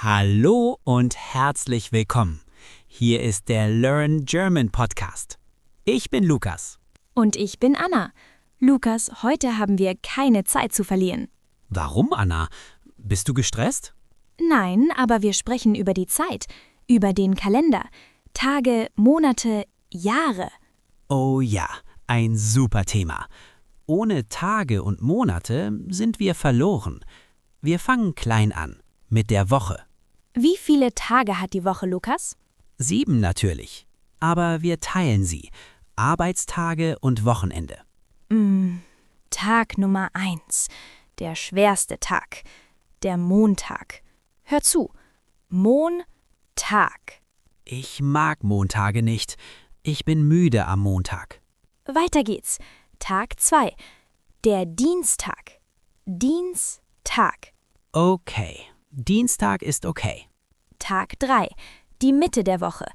Hallo und herzlich willkommen. Hier ist der Learn German Podcast. Ich bin Lukas. Und ich bin Anna. Lukas, heute haben wir keine Zeit zu verlieren. Warum, Anna? Bist du gestresst? Nein, aber wir sprechen über die Zeit, über den Kalender, Tage, Monate, Jahre. Oh ja, ein super Thema. Ohne Tage und Monate sind wir verloren. Wir fangen klein an, mit der Woche. Wie viele Tage hat die Woche, Lukas? 7 natürlich. Aber wir teilen sie. Arbeitstage und Wochenende. Tag Nummer 1. Der schwerste Tag. Der Montag. Hör zu. Montag. Ich mag Montage nicht. Ich bin müde am Montag. Weiter geht's. Tag 2. Der Dienstag. Dienstag. Okay, Dienstag ist okay. Tag 3. Die Mitte der Woche.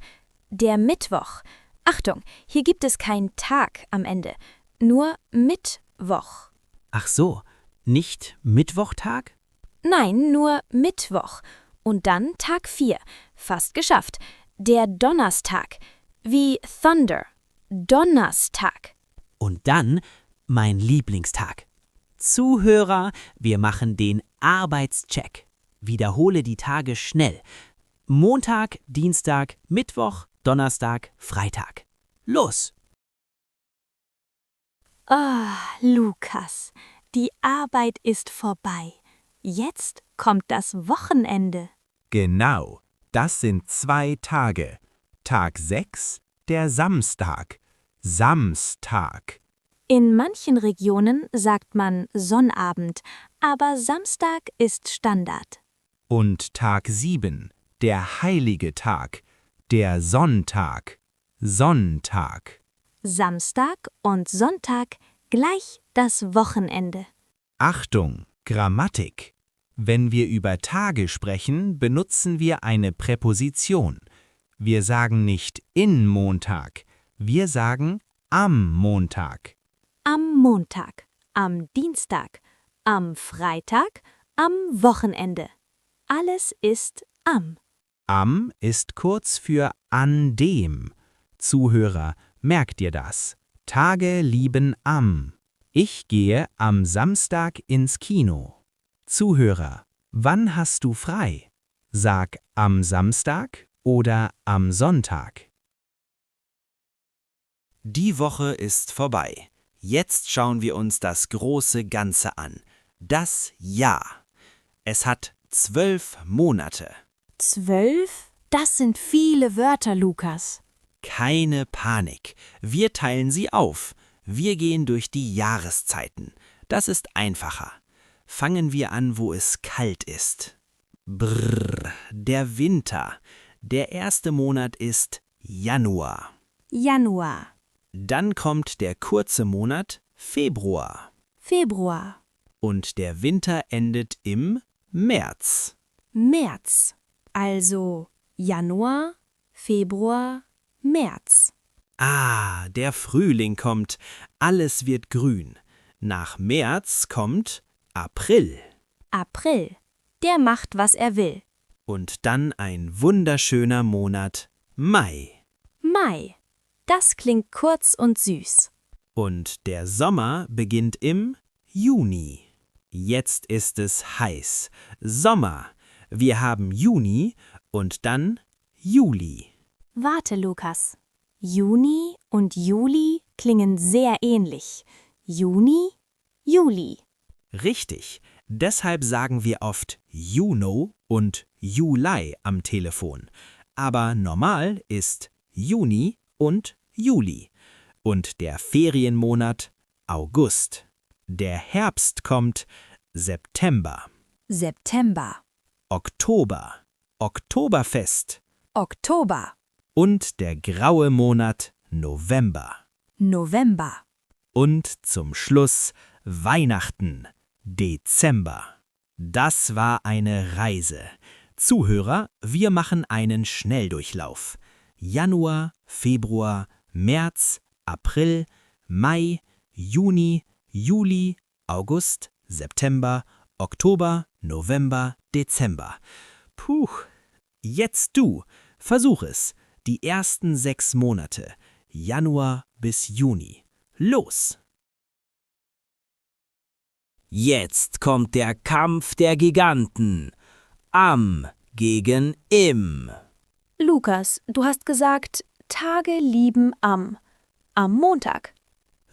Der Mittwoch. Achtung, hier gibt es keinen Tag am Ende. Nur Mittwoch. Ach so, nicht Mittwochtag? Nein, nur Mittwoch. Und dann Tag 4. Fast geschafft. Der Donnerstag. Wie Thunder. Donnerstag. Und dann mein Lieblingstag. Zuhörer, wir machen den Arbeitscheck. Wiederhole die Tage schnell. Montag, Dienstag, Mittwoch, Donnerstag, Freitag. Los! Lukas, die Arbeit ist vorbei. Jetzt kommt das Wochenende. Genau, das sind 2 Tage. Tag 6, der Samstag. Samstag. In manchen Regionen sagt man Sonnabend, aber Samstag ist Standard. Und Tag 7, der heilige Tag. Der Sonntag. Sonntag. Samstag und Sonntag gleich das Wochenende. Achtung, Grammatik. Wenn wir über Tage sprechen, benutzen wir eine Präposition. Wir sagen nicht in Montag, wir sagen am Montag. Am Montag, am Dienstag, am Freitag, am Wochenende. Alles ist am. Am ist kurz für an dem. Zuhörer, merkt dir das. Tage lieben am. Ich gehe am Samstag ins Kino. Zuhörer, wann hast du frei? Sag am Samstag oder am Sonntag. Die Woche ist vorbei. Jetzt schauen wir uns das große Ganze an. Das Jahr. Es hat 12 Monate. 12? Das sind viele Wörter, Lukas. Keine Panik. Wir teilen sie auf. Wir gehen durch die Jahreszeiten. Das ist einfacher. Fangen wir an, wo es kalt ist. Brrr, der Winter. Der erste Monat ist Januar. Januar, Dann kommt der kurze Monat Februar. Februar, Und der Winter endet im März. März. Also Januar, Februar, März. Ah, der Frühling kommt. Alles wird grün. Nach März kommt April. April. Der macht, was er will. Und dann ein wunderschöner Monat Mai. Mai. Das klingt kurz und süß. Und der Sommer beginnt im Juni. Jetzt ist es heiß. Sommer. Wir haben Juni und dann Juli. Warte, Lukas. Juni und Juli klingen sehr ähnlich. Juni, Juli. Richtig. Deshalb sagen wir oft Juno und Juli am Telefon. Aber normal ist Juni und Juli. Und der Ferienmonat August. Der Herbst kommt September. September, Oktober. Oktoberfest. Oktober, Und der graue Monat November. November. Und zum Schluss Weihnachten, Dezember. Das war eine Reise. Zuhörer, wir machen einen Schnelldurchlauf. Januar, Februar, März, April, Mai, Juni, Juli, August, September, Oktober, November, Dezember. Puh. Jetzt du. Versuch es. Die ersten 6 Monate. Januar bis Juni. Los! Jetzt kommt der Kampf der Giganten. Am gegen Im. Lukas, du hast gesagt, Tage lieben am Montag.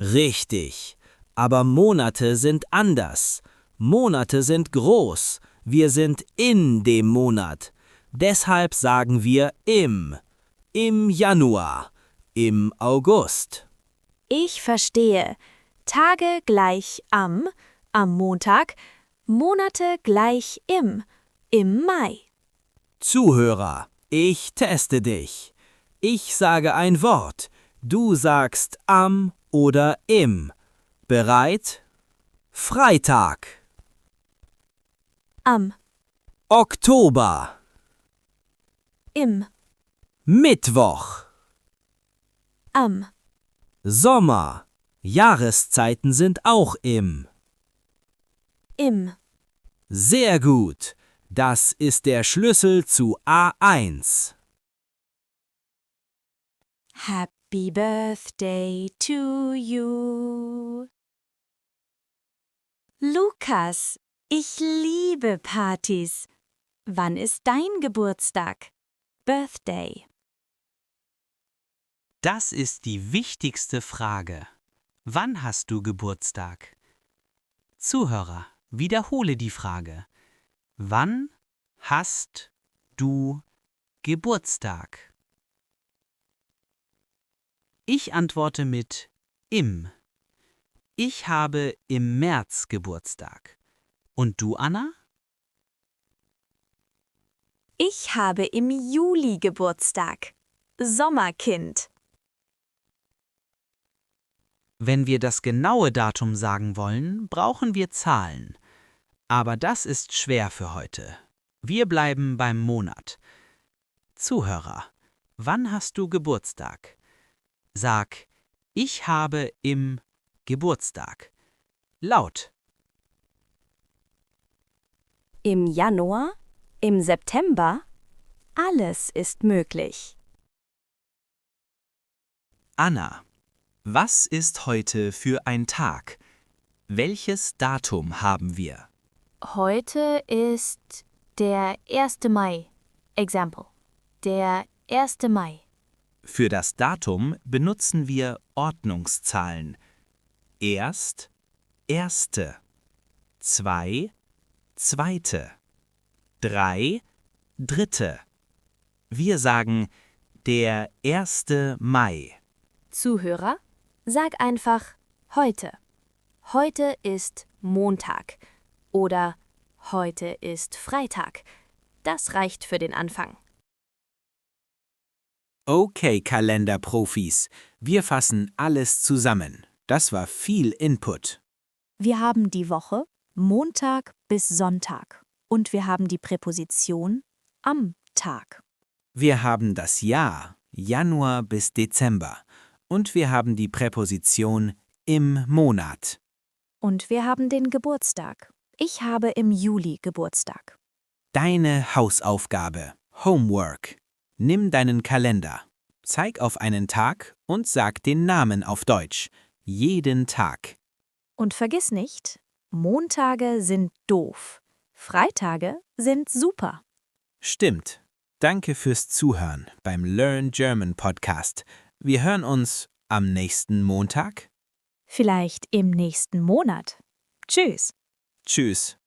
Richtig. Aber Monate sind anders. Monate sind groß. Wir sind in dem Monat. Deshalb sagen wir im Januar, im August. Ich verstehe. Tage gleich am Montag, Monate gleich im Mai. Zuhörer, ich teste dich. Ich sage ein Wort. Du sagst am oder im. Bereit? Freitag. Am, Oktober. im, Mittwoch. am, Sommer. Jahreszeiten sind auch im. Sehr gut. Das ist der Schlüssel zu A1. Happy Birthday to you. Lukas, ich liebe Partys. Wann ist dein Geburtstag? Birthday. Das ist die wichtigste Frage. Wann hast du Geburtstag? Zuhörer, wiederhole die Frage. Wann hast du Geburtstag? Ich antworte mit im. Ich habe im März Geburtstag. Und du, Anna? Ich habe im Juli Geburtstag. Sommerkind. Wenn wir das genaue Datum sagen wollen, brauchen wir Zahlen. Aber das ist schwer für heute. Wir bleiben beim Monat. Zuhörer, wann hast du Geburtstag? Sag, ich habe im Geburtstag. Laut. Im Januar? Im September? Alles ist möglich. Anna, was ist heute für ein Tag? Welches Datum haben wir? Heute ist der 1. Mai. Example. Der 1. Mai. Für das Datum benutzen wir Ordnungszahlen. Erst, erste, 2, zweite, 3, dritte. Wir sagen der 1. Mai. Zuhörer, sag einfach heute. Heute ist Montag. Oder heute ist Freitag. Das reicht für den Anfang. Okay, Kalenderprofis, wir fassen alles zusammen. Das war viel Input. Wir haben die Woche Montag bis Sonntag. Und wir haben die Präposition am Tag. Wir haben das Jahr, Januar bis Dezember. Und wir haben die Präposition im Monat. Und wir haben den Geburtstag. Ich habe im Juli Geburtstag. Deine Hausaufgabe, Homework. Nimm deinen Kalender, zeig auf einen Tag und sag den Namen auf Deutsch. Jeden Tag. Und vergiss nicht, Montage sind doof. Freitage sind super. Stimmt. Danke fürs Zuhören beim Learn German Podcast. Wir hören uns am nächsten Montag. Vielleicht im nächsten Monat. Tschüss. Tschüss.